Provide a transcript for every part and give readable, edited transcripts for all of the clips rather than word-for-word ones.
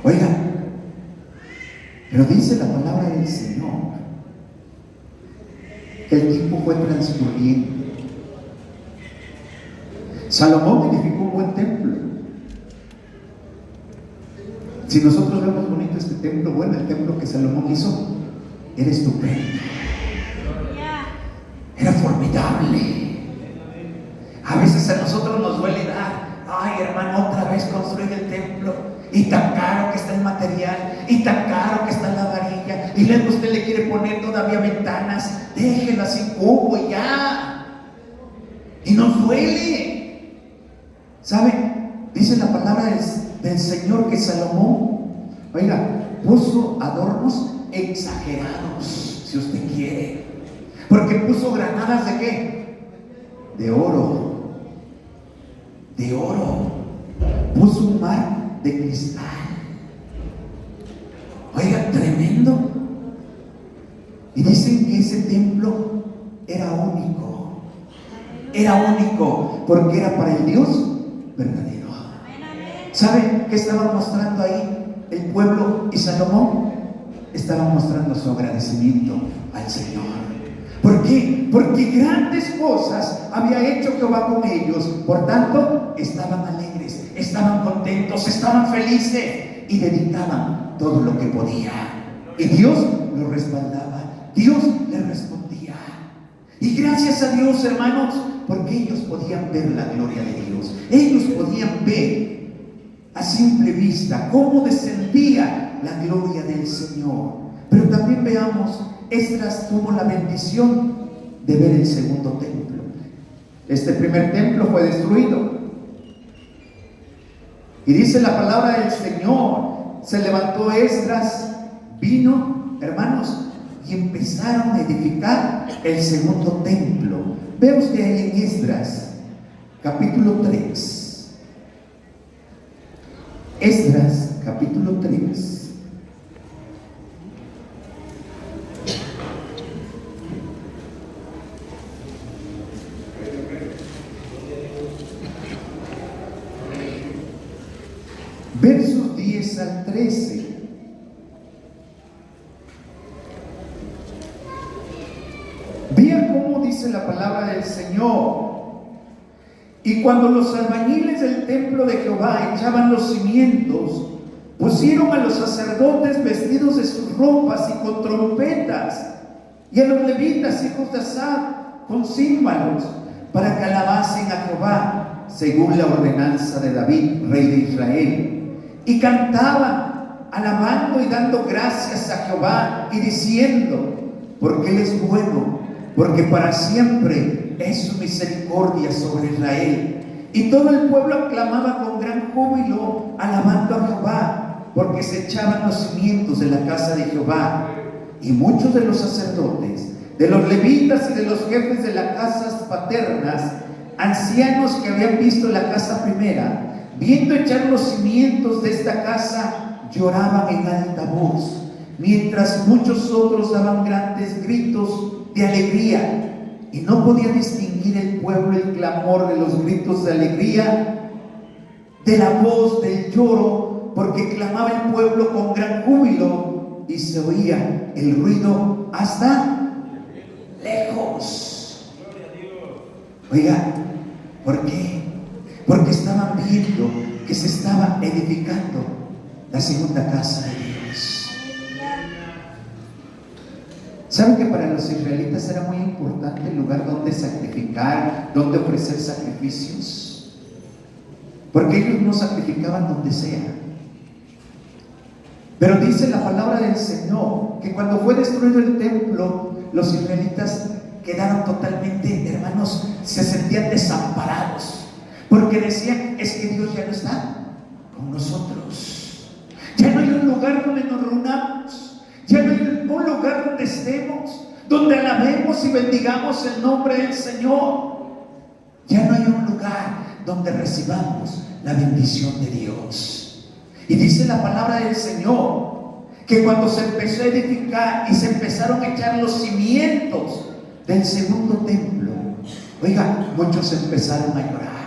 Oiga, pero dice la palabra del Señor que el tiempo fue transcurriendo. Salomón edificó un buen templo. Si nosotros vemos bonito este templo, bueno, el templo que Salomón hizo era estupendo, era formidable. A veces a nosotros nos duele dar, ay hermano, otra vez construir el templo, y tan caro que está el material, y tan caro que está la varilla, y luego usted le quiere poner todavía ventanas, déjela sin cubo y ya. Y nos duele. ¿Sabe? Dice la palabra del Señor que Salomón, oiga, puso adornos exagerados, si usted quiere, porque puso granadas ¿de qué? De oro. De oro. Puso un mar de cristal. Oiga, tremendo. Y dicen que ese templo era único. Era único porque era para el Dios verdadero. ¿Saben qué estaba mostrando ahí el pueblo y Salomón? Estaba mostrando su agradecimiento al Señor. ¿Por qué? Porque grandes cosas había hecho Jehová con ellos. Por tanto, estaban alegres, estaban contentos, estaban felices y dedicaban todo lo que podía. Y Dios los respaldaba, Dios les respondía. Y gracias a Dios, hermanos, porque ellos podían ver la gloria de Dios. Ellos podían ver a simple vista cómo descendía la gloria del Señor. Pero también veamos, Esdras tuvo la bendición de ver el segundo templo. Este primer templo fue destruido. Y dice la palabra del Señor, se levantó Esdras, vino, hermanos, y empezaron a edificar el segundo templo. Ve usted ahí en Esdras, capítulo 3. Esdras, capítulo 3. Versos 10 al 13. Vean cómo dice la palabra del Señor. Y cuando los albañiles del templo de Jehová echaban los cimientos, pusieron a los sacerdotes vestidos de sus ropas y con trompetas, y a los levitas, hijos de Asaf, con címbalos, para que alabasen a Jehová, según la ordenanza de David, rey de Israel. Y cantaban, alabando y dando gracias a Jehová, y diciendo, porque Él es bueno, porque para siempre es su misericordia sobre Israel. Y todo el pueblo aclamaba con gran júbilo, alabando a Jehová, porque se echaban los cimientos de la casa de Jehová. Y muchos de los sacerdotes, de los levitas y de los jefes de las casas paternas, ancianos que habían visto la casa primera, viendo echar los cimientos de esta casa, lloraban en alta voz, mientras muchos otros daban grandes gritos de alegría. Y no podía distinguir el pueblo el clamor de los gritos de alegría de la voz del lloro, porque clamaba el pueblo con gran júbilo y se oía el ruido hasta lejos. Oiga, ¿por qué? Porque estaban viendo que se estaba edificando la segunda casa de Dios. ¿Saben que para los israelitas era muy importante el lugar donde sacrificar, donde ofrecer sacrificios? Porque ellos no sacrificaban donde sea. Pero dice la palabra del Señor que cuando fue destruido el templo, los israelitas quedaron totalmente, hermanos, se sentían desamparados, porque decían, es que Dios ya no está con nosotros. Ya no hay un lugar donde nos reunamos, ya no hay un lugar donde estemos, donde alabemos y bendigamos el nombre del Señor. Ya no hay un lugar donde recibamos la bendición de Dios. Y dice la palabra del Señor que cuando se empezó a edificar y se empezaron a echar los cimientos del segundo templo, oiga, muchos empezaron a llorar,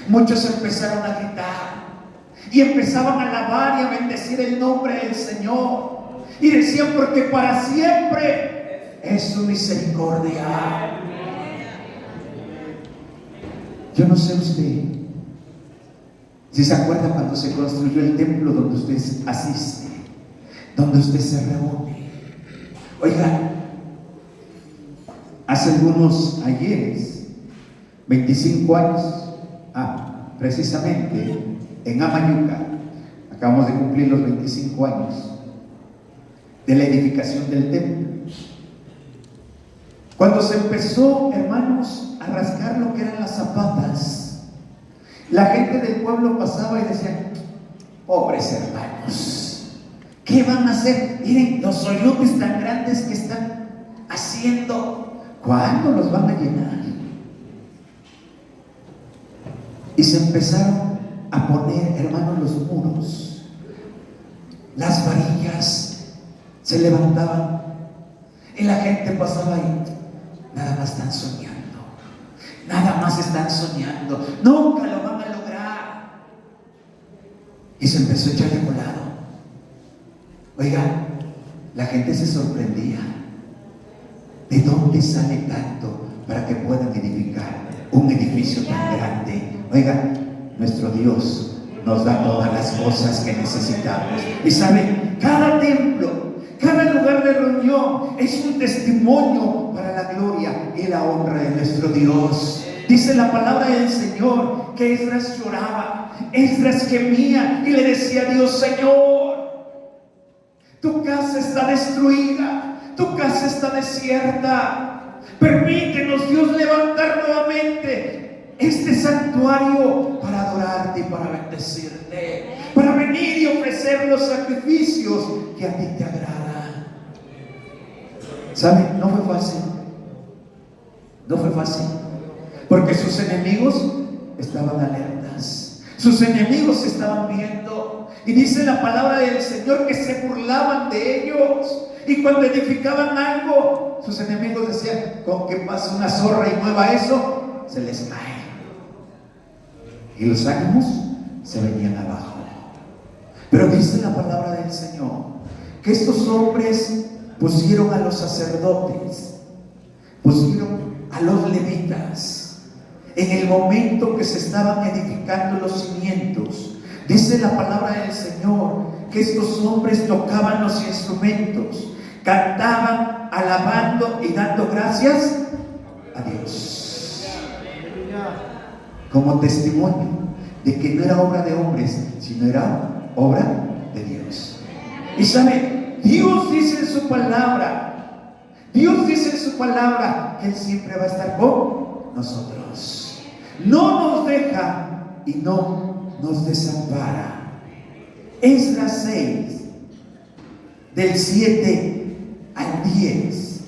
muchos empezaron a gritar, y empezaban a alabar y a bendecir el nombre del Señor. Y decían: porque para siempre es su misericordia. Yo no sé usted si se acuerda cuando se construyó el templo donde usted asiste, donde usted se reúne. Oiga, hace algunos ayeres, 25 años, precisamente en Amayuca, acabamos de cumplir los 25 años de la edificación del templo. Cuando se empezó, hermanos, a rascar lo que eran las zapatas, la gente del pueblo pasaba y decía: pobres hermanos, ¿qué van a hacer? Miren los hoyotes tan grandes que están haciendo, ¿cuándo los van a llenar? Y se empezaron a poner, hermanos, los muros, las varillas se levantaban y la gente pasaba y nada más están soñando, nada más están soñando, nunca lo van a lograr. Y se empezó a echar de volado. Oiga, la gente se sorprendía: ¿de dónde sale tanto para que puedan edificar un edificio tan grande? Oiga, nuestro Dios nos da todas las cosas que necesitamos. Y saben, cada templo, cada lugar de reunión es un testimonio para la gloria y la honra de nuestro Dios. Dice la palabra del Señor que Esdras lloraba, Esdras gemía y le decía a Dios: Señor, tu casa está destruida, tu casa está desierta. Permítenos, Dios, levantar nuevamente este santuario para adorarte y para bendecirte, para venir y ofrecer los sacrificios que a ti te agradan. ¿Saben? No fue fácil. No fue fácil, porque sus enemigos estaban alertas, sus enemigos estaban viendo, y dice la palabra del Señor que se burlaban de ellos. Y cuando edificaban algo, sus enemigos decían: con que pase una zorra y mueva eso, se les cae. Y los ánimos se venían abajo. Pero dice la palabra del Señor que estos hombres pusieron a los sacerdotes, pusieron a los levitas en el momento que se estaban edificando los cimientos. Dice la palabra del Señor que estos hombres tocaban los instrumentos, cantaban, alabando y dando gracias a Dios, como testimonio de que no era obra de hombres, sino era obra de Dios. Y sabe, Dios dice en su palabra, Dios dice en su palabra que Él siempre va a estar con nosotros. No nos deja y no nos desampara. Esdras 6, del 7 al 10.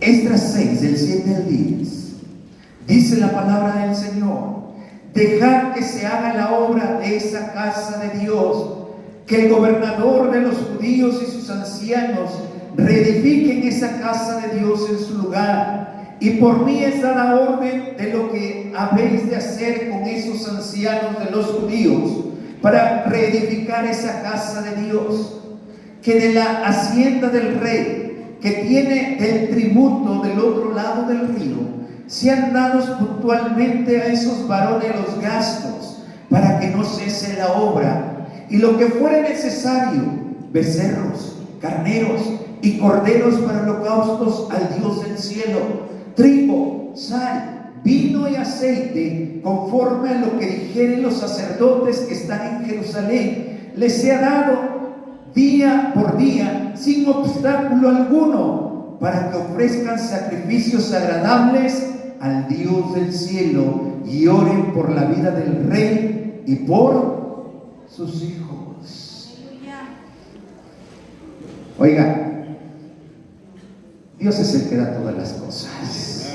Esdras 6, del 7 al 10. Dice la palabra del Señor: dejad que se haga la obra de esa casa de Dios, que el gobernador de los judíos y sus ancianos reedifiquen esa casa de Dios en su lugar. Y por mí es dada orden de lo que habéis de hacer con esos ancianos de los judíos para reedificar esa casa de Dios, que de la hacienda del rey que tiene el tributo del otro lado del río, sean dados puntualmente a esos varones los gastos, para que no cese la obra, y lo que fuere necesario, becerros, carneros y corderos para holocaustos al Dios del cielo, trigo, sal, vino y aceite, conforme a lo que dijeren los sacerdotes que están en Jerusalén, les sea dado día por día, sin obstáculo alguno, para que ofrezcan sacrificios agradables al Dios del cielo y oren por la vida del rey y por sus hijos. Oiga, Dios es el que da todas las cosas,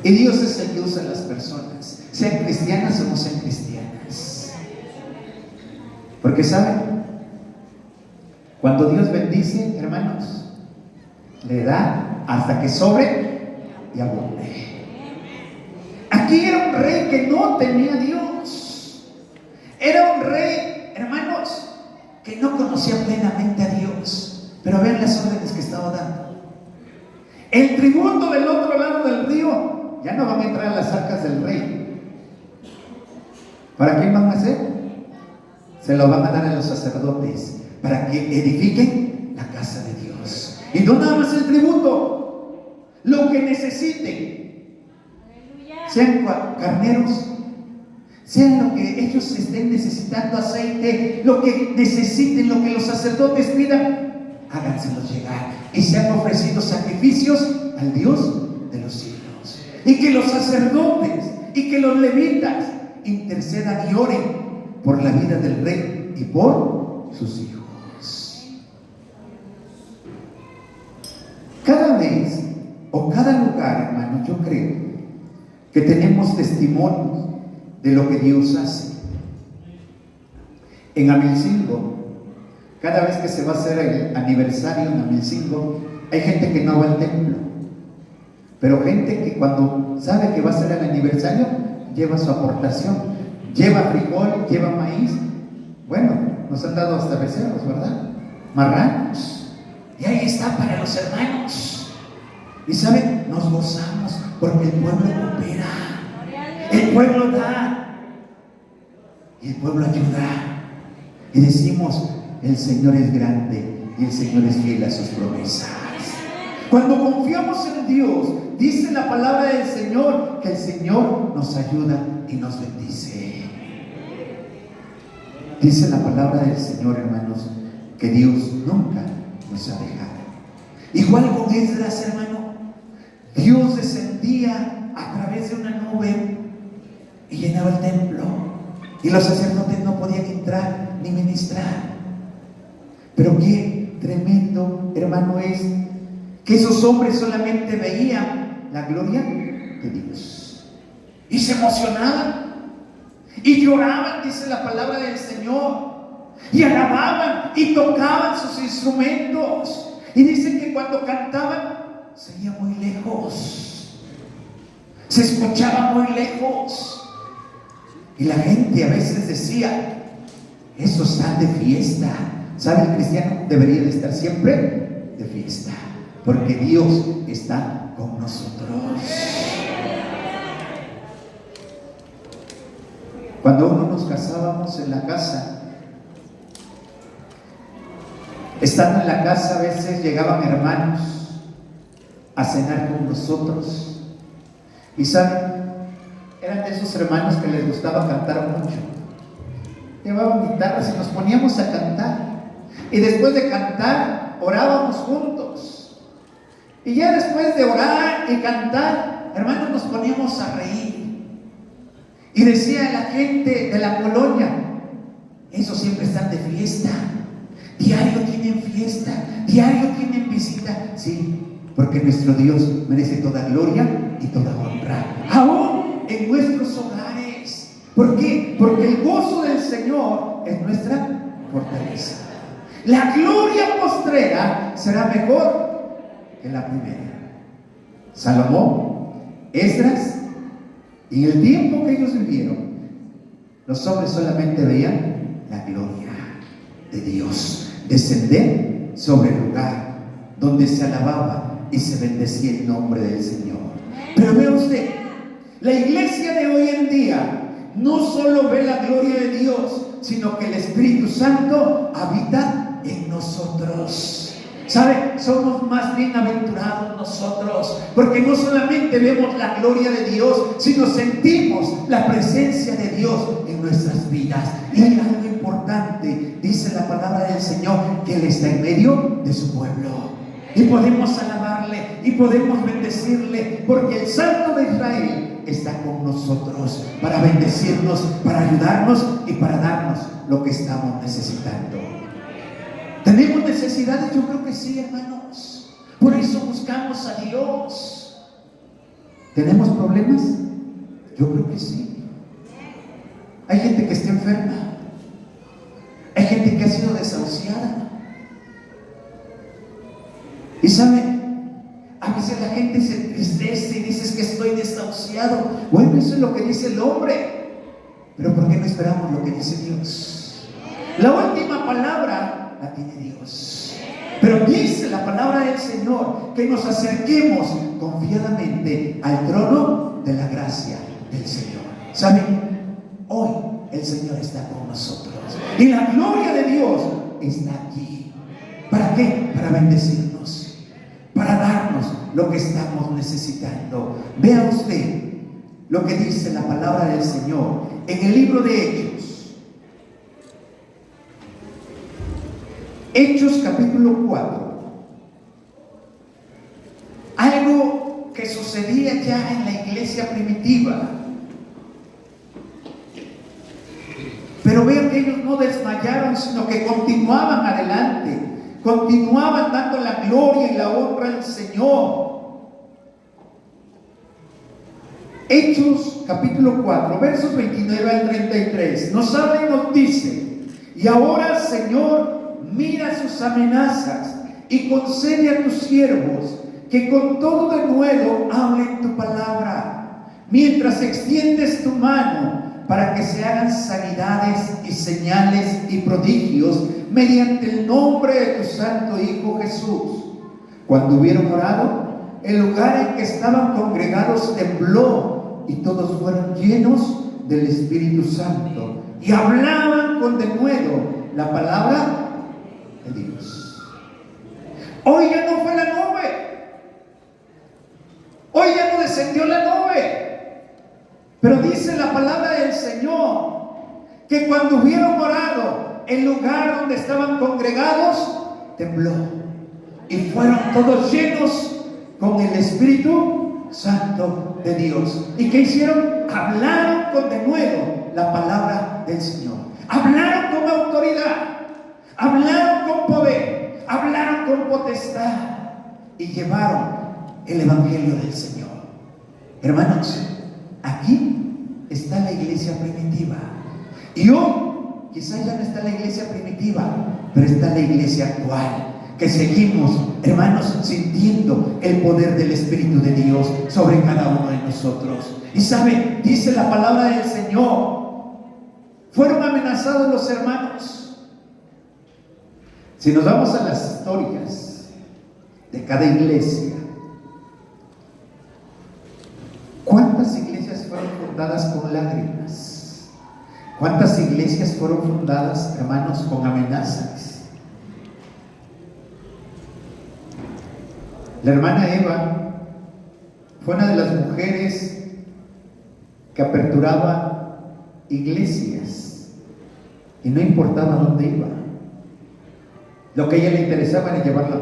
y Dios es el que usa a las personas, sean cristianas o no sean cristianas. Porque ¿saben? Cuando Dios bendice, hermanos, le da hasta que sobre y abunde. ¿A Aquí era un rey que no tenía a Dios. Era un rey, hermanos, que no conocía plenamente a Dios. Pero vean las órdenes que estaba dando. El tributo del otro lado del río ya no van a entrar a las arcas del rey. ¿Para quién van a hacer? Se lo van a dar a los sacerdotes para que edifiquen la casa de Dios. Y no nada más el tributo, lo que necesiten, sean carneros, sean lo que ellos estén necesitando, aceite, lo que necesiten, lo que los sacerdotes pidan, háganselos llegar. Y se han ofrecido sacrificios al Dios de los cielos. Y que los sacerdotes y que los levitas intercedan y oren por la vida del rey y por sus hijos. Cada vez o cada lugar, hermano, yo creo que tenemos testimonios de lo que Dios hace. En Amilcingo, cada vez que se va a hacer el aniversario en Amilcingo, hay gente que no va al templo, pero gente que cuando sabe que va a ser el aniversario, lleva su aportación, lleva frijol, lleva maíz. Bueno, nos han dado hasta becerros, ¿verdad? Marranos. Y ahí está para los hermanos. Y saben, nos gozamos porque el pueblo coopera, el pueblo da y el pueblo ayuda. Y decimos, el Señor es grande y el Señor es fiel a sus promesas. Cuando confiamos en Dios, dice la palabra del Señor que el Señor nos ayuda y nos bendice. Dice la palabra del Señor, hermanos, que Dios nunca nos ha dejado. Igual con Esdras, hermano, Dios descendía a través de una nube y llenaba el templo, y los sacerdotes no podían entrar ni ministrar. Pero qué tremendo, hermano, es que esos hombres solamente veían la gloria de Dios y se emocionaban y lloraban, dice la palabra del Señor, y alababan y tocaban sus instrumentos, y dicen que cuando cantaban se oía muy lejos, se escuchaba muy lejos, y la gente a veces decía, esos están de fiesta. ¿Sabe? El cristiano debería de estar siempre de fiesta, porque Dios está con nosotros. Cuando uno nos casábamos en la casa, estando en la casa, a veces llegaban hermanos a cenar con nosotros. Y saben, eran de esos hermanos que les gustaba cantar mucho. Llevaban guitarras y nos poníamos a cantar. Y después de cantar, orábamos juntos. Y ya después de orar y cantar, hermanos, nos poníamos a reír. Y decía la gente de la colonia, esos siempre están de fiesta. Diario tienen fiesta, diario tienen visita. Sí, porque nuestro Dios merece toda gloria y toda honra, aún en nuestros hogares. ¿Por qué? Porque el gozo del Señor es nuestra fortaleza. La gloria postrera será mejor que la primera. Salomón, Esdras, y en el tiempo que ellos vivieron, los hombres solamente veían la gloria de Dios descender sobre el lugar donde se alababa y se bendecía el nombre del Señor. Pero vea usted, la iglesia de hoy en día no solo ve la gloria de Dios, sino que el Espíritu Santo habita en nosotros. ¿Sabe? Somos más bienaventurados nosotros, porque no solamente vemos la gloria de Dios, sino sentimos la presencia de Dios en nuestras vidas. Y hay algo importante, dice la palabra del Señor, que Él está en medio de su pueblo. Y podemos alabarle y podemos bendecirle, porque el Santo de Israel está con nosotros para bendecirnos, para ayudarnos y para darnos lo que estamos necesitando. ¿Tenemos necesidades? Yo creo que sí, hermanos. Por eso buscamos a Dios. ¿Tenemos problemas? Yo creo que sí. Hay gente que está enferma. Hay gente que ha sido desahuciada. Y saben, a veces veces la gente se entristece y dice que estoy desahuciado. Bueno, eso es lo que dice el hombre. Pero ¿por qué no esperamos lo que dice Dios? La última palabra la tiene Dios. Pero dice la palabra del Señor que nos acerquemos confiadamente al trono de la gracia del Señor. ¿Saben? Hoy el Señor está con nosotros y la gloria de Dios está aquí. ¿Para qué? Para bendecirnos, para darnos lo que estamos necesitando. Vea usted lo que dice la palabra del Señor en el libro de Hechos. Hechos capítulo 4. Algo que sucedía ya en la iglesia primitiva. Pero vean que ellos no desmayaron, sino que continuaban adelante, continuaban dando la gloria y la honra al Señor. Hechos capítulo 4, versos 29 al 33, nos habla y nos dice: y ahora, Señor, mira sus amenazas y concede a tus siervos que con todo denuedo hablen tu palabra, mientras extiendes tu mano para que se hagan sanidades y señales y prodigios mediante el nombre de tu santo Hijo Jesús. Cuando hubieron orado, el lugar en que estaban congregados tembló y todos fueron llenos del Espíritu Santo y hablaban con denuedo la palabra de Dios. Hoy ya no fue la nube, hoy ya no descendió la nube. Pero dice la palabra del Señor que cuando hubieron orado, el lugar donde estaban congregados tembló y fueron todos llenos con el Espíritu Santo de Dios. ¿Y qué hicieron? Hablaron con denuedo la palabra del Señor. Hablaron con autoridad, hablaron con poder, hablaron con potestad y llevaron el Evangelio del Señor. Hermanos, aquí está la iglesia primitiva. Y hoy quizás ya no está la iglesia primitiva, pero está la iglesia actual, que seguimos, hermanos, sintiendo el poder del Espíritu de Dios sobre cada uno de nosotros. Y sabe, dice la palabra del Señor, fueron amenazados los hermanos. Si nos vamos a las historias de cada iglesia, ¿cuántas iglesias fueron fundadas con lágrimas? ¿Cuántas iglesias fueron fundadas, hermanos, con amenazas? La hermana Eva fue una de las mujeres que aperturaba iglesias y no importaba dónde iba. Lo que a ella le interesaba era llevar la